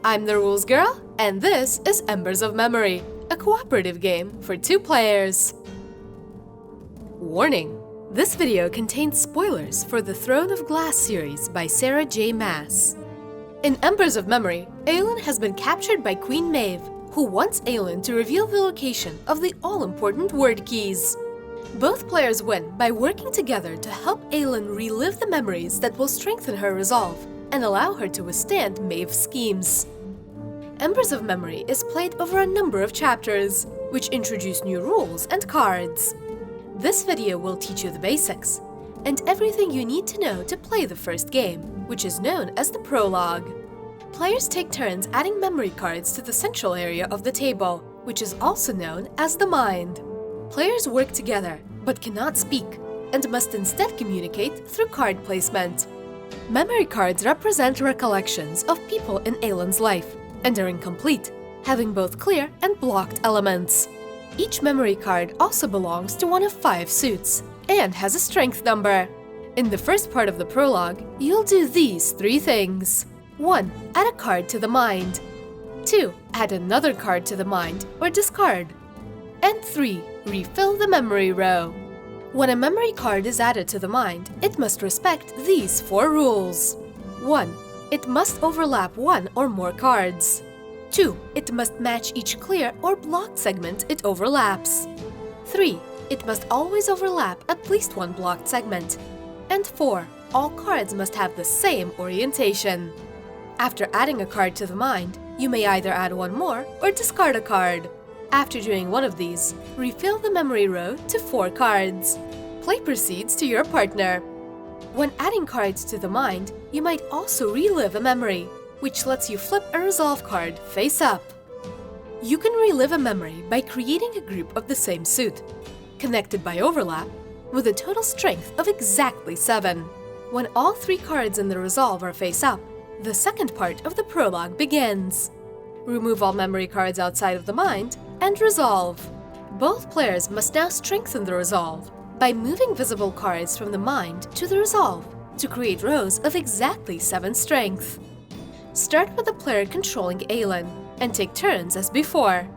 I'm the Rules Girl, and this is Embers of Memory, a cooperative game for 2 players. Warning! This video contains spoilers for the Throne of Glass series by Sarah J. Maas. In Embers of Memory, Aelin has been captured by Queen Maeve, who wants Aelin to reveal the location of the all-important word keys. Both players win by working together to help Aelin relive the memories that will strengthen her resolve and allow her to withstand Maeve's schemes. Embers of Memory is played over a number of chapters, which introduce new rules and cards. This video will teach you the basics, and everything you need to know to play the first game, which is known as the Prologue. Players take turns adding memory cards to the central area of the table, which is also known as the Mind. Players work together, but cannot speak, and must instead communicate through card placement. Memory cards represent recollections of people in Aelin's life, and are incomplete, having both clear and blocked elements. Each memory card also belongs to one of 5 suits, and has a strength number. In the first part of the prologue, you'll do these 3 things. 1. Add a card to the mind. 2. Add another card to the mind or discard. And 3. Refill the memory row. When a memory card is added to the mind, it must respect these 4 rules. 1. It must overlap 1 or more cards. 2. It must match each clear or blocked segment it overlaps. 3. It must always overlap at least 1 blocked segment. And 4. All cards must have the same orientation. After adding a card to the mind, you may either add 1 more or discard a card. After doing one of these, refill the memory row to 4 cards. Play proceeds to your partner. When adding cards to the mind, you might also relive a memory, which lets you flip a resolve card face up. You can relive a memory by creating a group of the same suit, connected by overlap, with a total strength of exactly 7. When all 3 cards in the resolve are face up, the second part of the prologue begins. Remove all memory cards outside of the mind, and resolve. Both players must now strengthen the resolve by moving visible cards from the mind to the resolve to create rows of exactly 7 strength. Start with the player controlling Aelin, and take turns as before.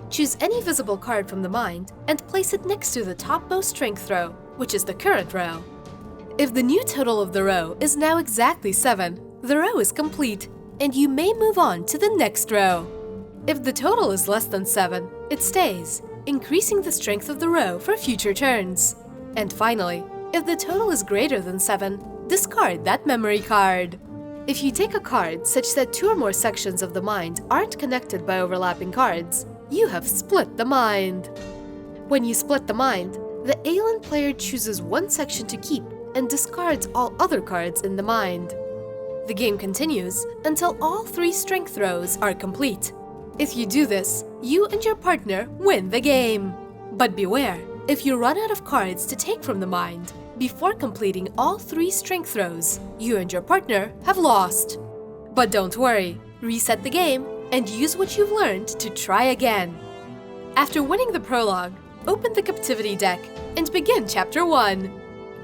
Choose any visible card from the mind and place it next to the topmost strength row, which is the current row. If the new total of the row is now exactly 7, the row is complete, and you may move on to the next row. If the total is less than 7, it stays, increasing the strength of the row for future turns. And finally, if the total is greater than 7, discard that memory card. If you take a card such that 2 or more sections of the mind aren't connected by overlapping cards, you have split the mind. When you split the mind, the Aelin player chooses 1 section to keep and discards all other cards in the mind. The game continues until all 3 strength rows are complete. If you do this, you and your partner win the game. But beware, if you run out of cards to take from the mind, before completing all 3 strength rows, you and your partner have lost. But don't worry, reset the game and use what you've learned to try again. After winning the prologue, open the captivity deck and begin Chapter 1.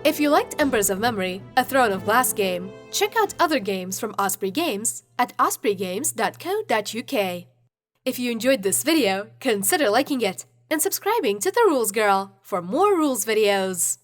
If you liked Embers of Memory, a Throne of Glass game, check out other games from Osprey Games at ospreygames.co.uk. If you enjoyed this video, consider liking it and subscribing to The Rules Girl for more rules videos.